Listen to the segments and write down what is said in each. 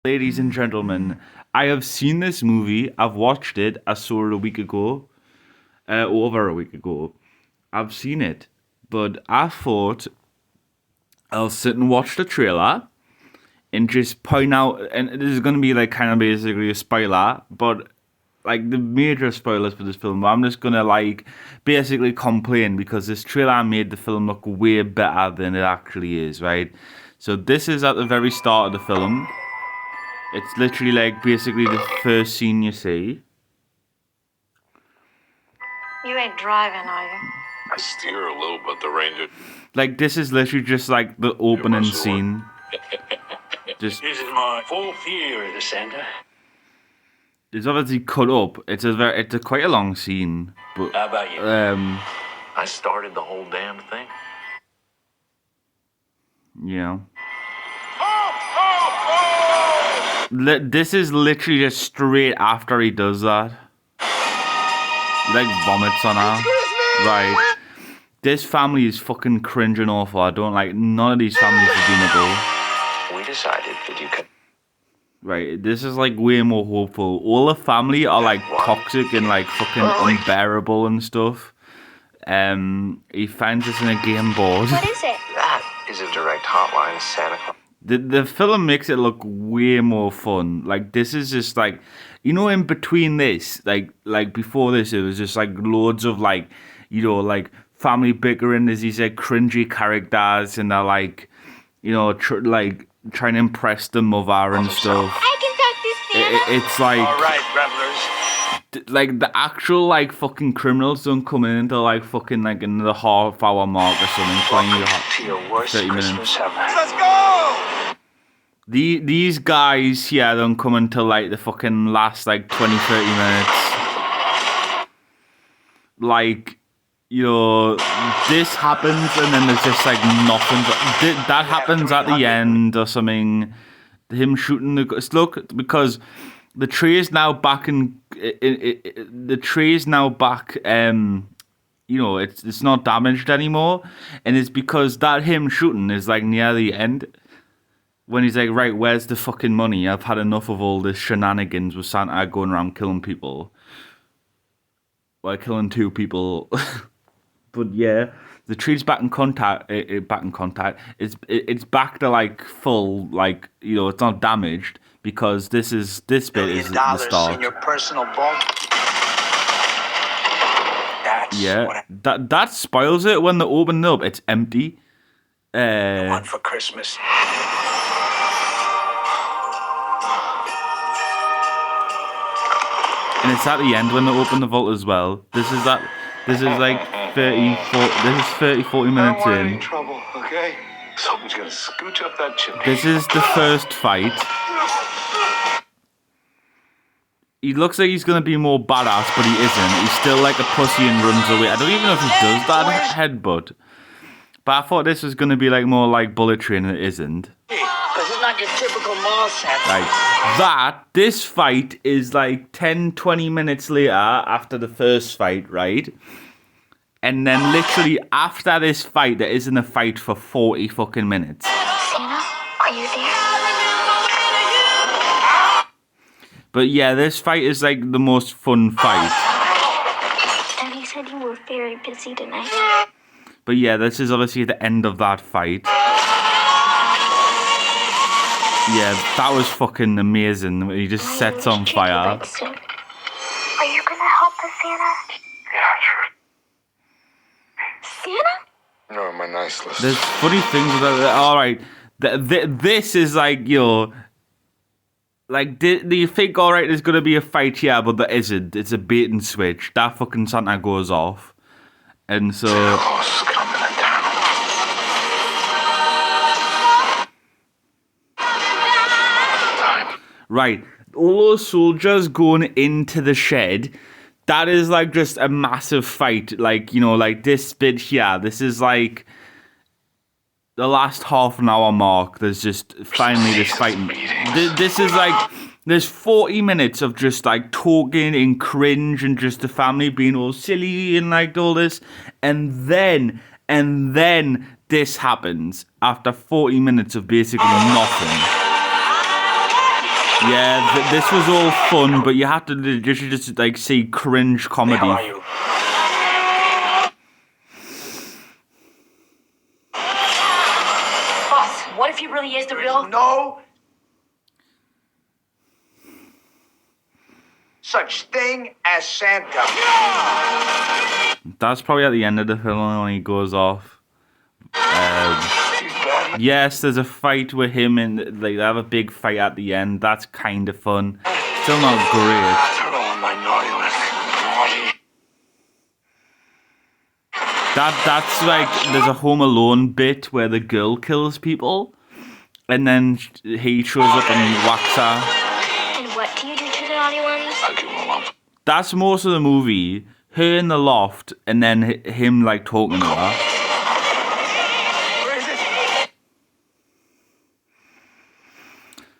Ladies and gentlemen, I have seen this movie. I've watched it. I saw it a week ago, over a week ago. I've seen it, but I thought I'll sit and watch the trailer and just point out. And this is going to be like kind of basically a spoiler, but like the major spoilers for this film. But I'm just gonna like basically complain because this trailer made the film look way better than it actually is. Right. So this is at the very start of the film. It's literally like basically the first scene you see. You ain't driving, are you? I steer a little, but the Ranger. Like this is literally just like the opening scene. Just This is my fourth year at the center. it's obviously cut up. It's a quite a long scene, but How about you? I started the whole damn thing. yeah. This is literally just straight after he does that. He like vomits on her. Right. This family is fucking cringing awful. I don't like none of these families redeemable. We decided that you could. Right, this is like way more hopeful. All the family are like toxic and like fucking unbearable and stuff. He finds us in a game board. What is it? That is a direct hotline to Santa Claus. The film makes it look way more fun. Like this is just like, you know, in between this, like before this, it was just like loads of like, you know, like family bickering. There's these like cringy characters, and they're like, you know, like trying to impress the mother and stuff. I can talk to Santa. It's like. All right, revelers. Like the actual like fucking criminals don't come in until like fucking like in the half-hour mark or something, playing To your worst 30 minutes. Christmas ever. Let's go! These guys here don't come until like the fucking last like 20-30 minutes. Like, you know, this happens and then there's just like nothing. That happens at the end or something. Him shooting look, because the tree is now back the tree is now back. You know, it's not damaged anymore, and it's because that him shooting is like near the end when he's like, right, where's the fucking money? I've had enough of all this shenanigans with Santa going around killing people. Well, killing 2 people. But yeah, the tree's back in contact. It's back to like full, like, you know, it's not damaged because this bit is the $1 start. in your personal vault. That's Yeah, what that spoils it when they open it up. It's empty. I want for Christmas. And it's at the end when they open the vault as well. This is like 30, 40 minutes in. Trouble, okay? Someone's gonna scooch up that chimney. This is the first fight. He looks like he's gonna be more badass, but he isn't. He's still like a pussy and runs away. I don't even know if he does that headbutt. But I thought this was gonna be like more like Bullet Train, and it isn't. Because it's not your typical mall Santa. This fight is like 10, 20 minutes later after the first fight, right? And then literally after this fight, there isn't a fight for 40 fucking minutes. Santa, are you there? But yeah, this fight is like the most fun fight. Daddy said you were very busy tonight. But yeah, this is obviously the end of that fight. Yeah, that was fucking amazing. He just sets on fire. Are you gonna help us, Santa? Yeah, sure. Santa? You're on my nice list. There's funny things about it. Alright, this is like, you know, like, do you think, alright, there's gonna be a fight here, but there isn't. It's a bait and switch. That fucking Santa goes off. And so... Claus is coming to town. Time. Right, all those soldiers going into the shed, that is like just a massive fight. Like, you know, like this bit here, this is like the last half an hour mark. There's just finally this fight. This is like, there's 40 minutes of just like talking and cringe and just the family being all silly and like all this. And then this happens after 40 minutes of basically nothing. Yeah, this was all fun, but you had to just like see cringe comedy. How are you? Boss, what if he really is the real? No such thing as Santa. That's probably at the end of the film when he goes off. Yes, there's a fight with him and like they have a big fight at the end. That's kind of fun. Still not great. Throw on my naughty list. Naughty. That's like there's a Home Alone bit where the girl kills people, and then he shows up and whacks her. And what do you do to the naughty ones? I give him a lump. That's most of the movie. Her in the loft, and then him like talking to her. Where is it?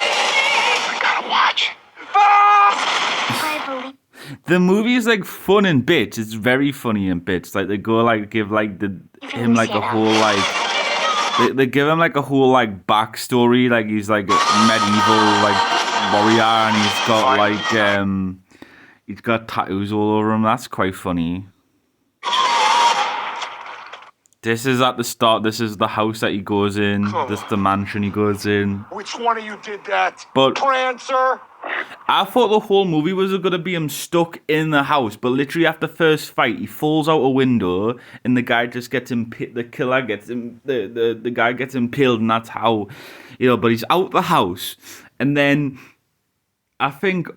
I gotta watch. I believe. The movie is like fun in bits. It's very funny in bits. Like they go like give like him like a whole like they give him like a whole like backstory. Like he's like a medieval like warrior, and he's got like he's got tattoos all over him. That's quite funny. This is at the start. This is the house that he goes in. This is the mansion he goes in. Which one of you did that? But Prancer? I thought the whole movie was gonna be him stuck in the house, but literally after the first fight, he falls out a window, and the guy just gets him. The killer gets him. The guy gets impaled, and that's how, But he's out the house, and then I think,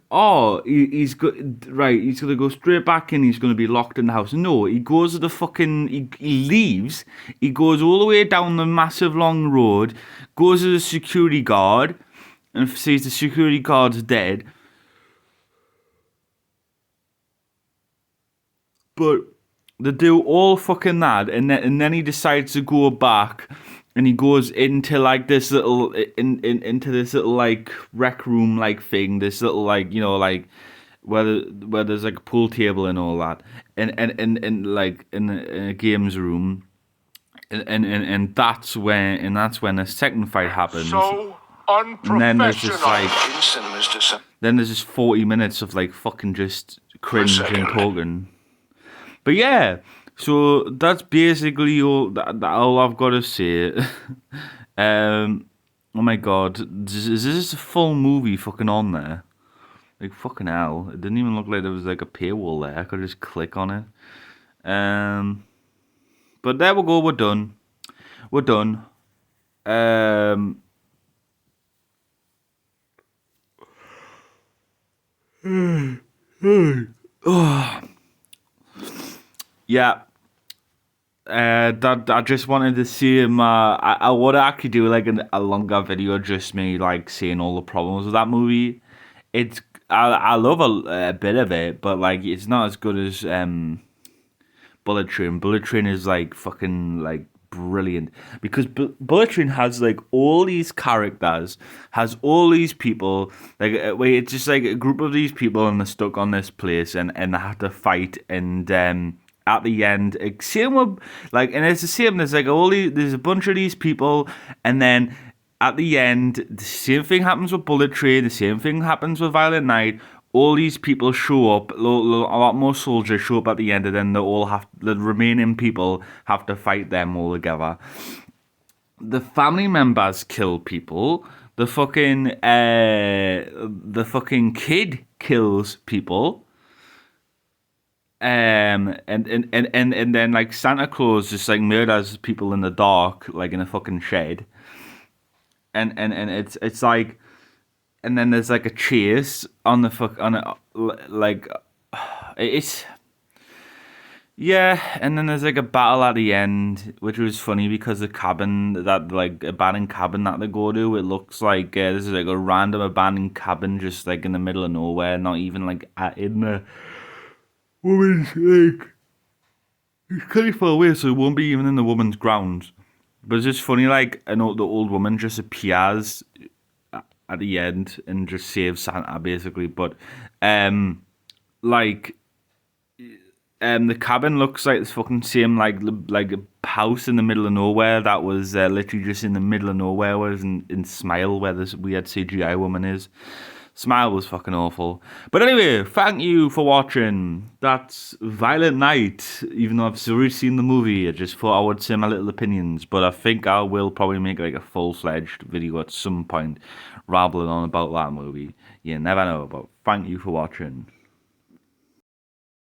he's gonna go straight back in. He's gonna be locked in the house. No, he goes to the fucking. He leaves. He goes all the way down the massive long road. Goes to the security guard. And sees the security guard's dead. But they do all fucking that, and then he decides to go back, and he goes into like this little into this little like rec room like thing, this little like like where there's like a pool table and all that, and like in a games room, and that's when the second fight happens. So And then there's just like, In cinemas to then there's just 40 minutes of like fucking just cringe and second. talking. But yeah, so that's basically all I've got to say. Oh my god, is this a full movie fucking on there? Like fucking hell, it didn't even look like there was like a paywall there. I could just click on it. But there we go. We're done. We're done. Yeah. That I just wanted to see my. I would actually do like a longer video, just me like seeing all the problems with that movie. I love a bit of it, but like it's not as good as Bullet Train. Bullet Train is like fucking like brilliant because Bullet Train has like all these characters, has all these people. Like it's just like a group of these people and they're stuck on this place and they have to fight and at the end, same with like, and it's the same. There's like there's a bunch of these people, and then at the end, the same thing happens with Bullet Train. The same thing happens with Violent Night. All these people show up. A lot more soldiers show up at the end, and then the remaining people have to fight them all together. The family members kill people. The fucking kid kills people. And then like Santa Claus just like murders people in the dark, like in a fucking shed. And it's like, and then there's like a chase on it's. Yeah, and then there's like a battle at the end, which was funny because the cabin, that like abandoned cabin that they go to, it looks like this is like a random abandoned cabin just like in the middle of nowhere, not even like in the woman's like, it's kind of far away, so it won't be even in the woman's grounds. But it's just funny, like the old woman just appears at the end and just saves Santa basically. But like The cabin looks like this fucking same like a house in the middle of nowhere that was literally just in the middle of nowhere, whereas in Smile, where this weird CGI woman is. Smile was fucking awful. But anyway, thank you for watching. That's Violent Night. Even though I've already seen the movie, I just thought I would say my little opinions. But I think I will probably make like a full-fledged video at some point, rambling on about that movie. You never know, but thank you for watching.